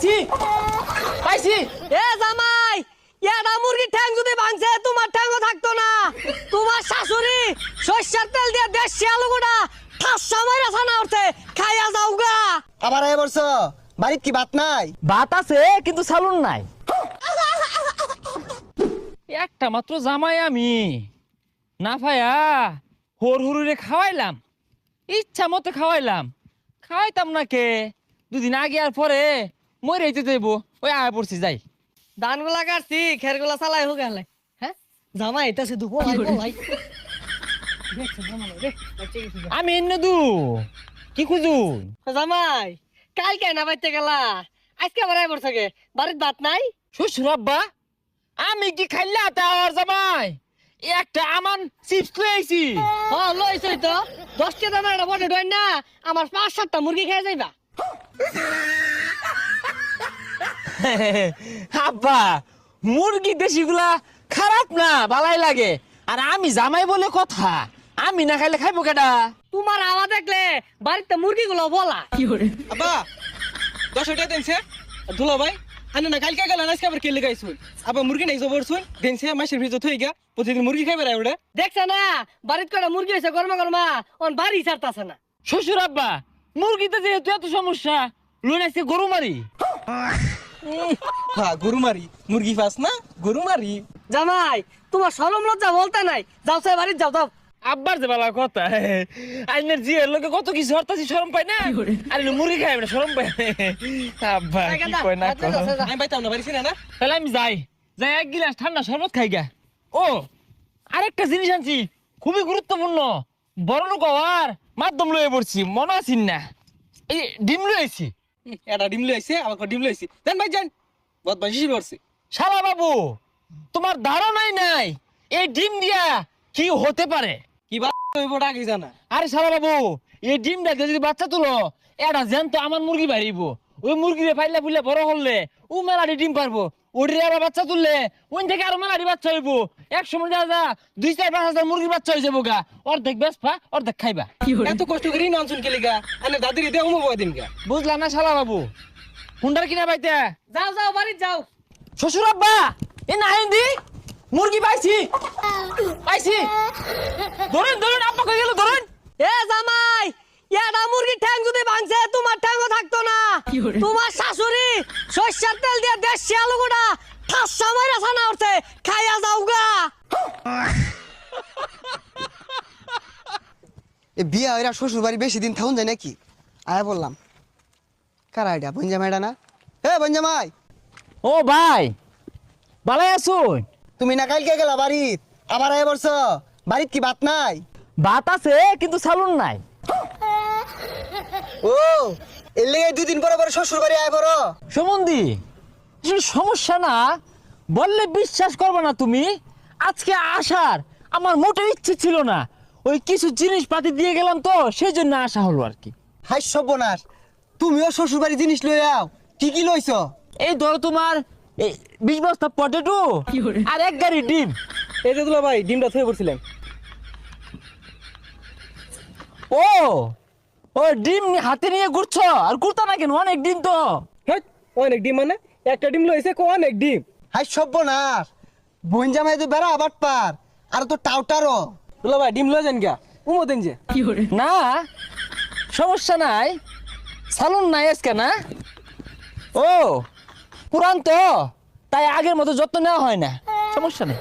পাইছি পাইছি। এ জামাই, এটা মুরগির ঠ্যাং যদি ভাঙছে তোমার ঠ্যাংও থাকতো না। তোমার শাশুড়ি সরষের তেল দিয়ে দেশি আলু গোটা ঠাসা মাইরা ছানা উঠছে, খাইয়া যাও গা। আবার এ বলছো বাড়িত কি ভাত নাই? ভাত আছে কিন্তু সালুন নাই। একটা মাত্র জামাই আমি না ভাইয়া হর হরুরে খাওয়াইলাম, ইচ্ছা মতো খাওয়াইলাম, খাওয়াইতাম না কে দুদিন আগে আর পরে মরে যেতে দেব। ওই আয় পড়ছি যাই। ধানগুলা কাটছি, খেরগুলা চালাই হোক গেলে। হ্যাঁ জামাই এটা শুধু বলাই বলাই। আমি এনে দু কি খুঁজু? জামাই কালকে না বাইতে গেলা, আজকে আবার আইবর থাকে, বাড়ির ভাত নাই। শ্বশুর আব্বা আমি কি খাইলা তার জামাই একটা আমান চিপস লইছি। লইছই তো 10টা দানা এটা বড় ডয় না, আমার 5-7টা মুরগি খেয়ে যাইবা। আব্বা মুরগি দেশিগুলা খারাপ না, ভালাই লাগে। আর আমি জামাই বলে কথা, আমি না খাইলে খাইবো কেডা? তোমার আওয়াজ দেখলে বাড়িতে মুরগিগুলো বলা। আব্বা 10 টাকা দেনছে দুলা ভাই আনে না কালকে গেল না আজকে আবার কে লাগাইছুন আবার মুরগি নাই জবরছুন দেনছে মাসের ভিতর থই গা প্রতিদিন মুরগি খাইবে রে ওটা দেখছ না বাড়িতে কটা মুরগি হইছে গরমা গরমা, অন বাড়ি ছাড়তাছে না। শ্বশুর আব্বা মুরগিতে যেহেতু এত সমস্যা লইন আজকে গরু মারি। হ্যাঁ গরু মারি মুরগি ফাস না গরু মারি। জামাই তোমার শরম লজ্জা বলতে নাই, যাও সে বাড়ি যাও যাও। আব্বার যে বালা কথা আইনের জিয়ের লোকে কত কিছু হরতাছি শরম পাই না, আর মুরগি খাইবে না শরম পাই। আব্বা কি কয় না কয়। আমি পাইতাম না বাড়ি ছিনা না। তাহলে আমি যাই যাই এক গিলাস ঠান্ডা শরবত খাই গা। ও আরেকটা জিনিস আনছি খুবই গুরুত্বপূর্ণ, বড় লোক হওয়ার মাধ্যম লয়ে পড়ছি, মনে আছিস না? এই ডিম লয়েছি। এটা ডিম লইছে আমাকে ডিম লইছি দেন ভাই যান বহুত বেশি করছে। শালা বাবু তোমার ধারণাই নাই এই ডিম দিয়া কি হতে পারে। কি বা হইবটা কি জানা? আরে শালা বাবু এই ডিমটা দিয়ে যদি বাচ্চা তুলো এটা জ্যান্ত আমার মুরগি বাড়িব, ওই মুরগিরে পাইলে ফুললে বড় হলে ও মেলাটি ডিম পারবো, ওটির আবার বাচ্চা তুললে ওই থেকে আরো মেলাটি বাচ্চা হইব। এক সময় যা যা 2-4-5 হাজার মুরগির বাচ্চা হয়ে যাবো গা, অর্ধেক বেসপা অর্ধেক খাইবা। এত কষ্ট করি ননসুন কে লিগা আনে দাদির দেও মো দিন গা। বুঝলা না শালা বাবু? হুন্ডার কিনা পাইতে যাও যাও বাড়ি যাও। শ্বশুর আব্বা এ না হিন্দি মুরগি পাইছি পাইছি, ধরেন ধরেন আব্বা কই গেল ধরেন। এ জামাই এটা মুরগির ঠ্যাং যদি ভাঙছে তোমার ঠ্যাংও থাকতো না। তোমার শাশুড়ি সরষের তেল দিয়ে দেশি আলু গোটা ঠাসা মাইরা ছানা উঠছে, খাইয়া যাও গা। এ বিয়া হইরা শ্বশুর বাড়ি বেশি দিন থাকুন যায় নাকি? আয়া বললাম কারা এটা বঞ্জামাইডা না? এ বঞ্জামাই ও ভাই ভালাই আছুন? তুমি না কালকে গেলা বাড়িত আবার আয়া বলছো বাড়িত কি ভাত নাই? ভাত আছে কিন্তু সালুন নাই। ও এর লেগে 2 দিন পরে পরে শ্বশুর বাড়ি আয়া পড়ো। সুমন্দি আসলে সমস্যা না বললে বিশ্বাস করবে না তুমি, আজকে আসার আমার মোটেও ইচ্ছে ছিল না, ওই কিছু জিনিসপাতি দিয়ে গেলাম তো সেই জন্য আসা হলো আর কি। হাই সর্বনাশ, তুমিও শ্বশুর বাড়ি জিনিস লই আও, কি কি লইছো? এই ধরো তোমার 20 বস্তা পটেটো আর 1 গাড়ি ডিম। এই যে দুলা ভাই ডিমটা থয়ে পড়ছিলেন। ও ও ডিম হাতে নিয়ে ঘুরছো আর ঘুরতা না কেন? অনেক ডিম তো। হ্যাঁ অনেক ডিম মানে একটা ডিম লইছে কো অনেক ডিম। হাই সর্বনাশ, বঞ্জামাই তো বেড়া আবার পার আর তো টাউটারও। দুলা ভাই ডিম লই যান গা উমো দেন যে। না সমস্যা নাই, সালুন নাই আজকে না। ও পুরান তো তাই আগের মতো যত্ন নেওয়া হয় না, সমস্যা নেই।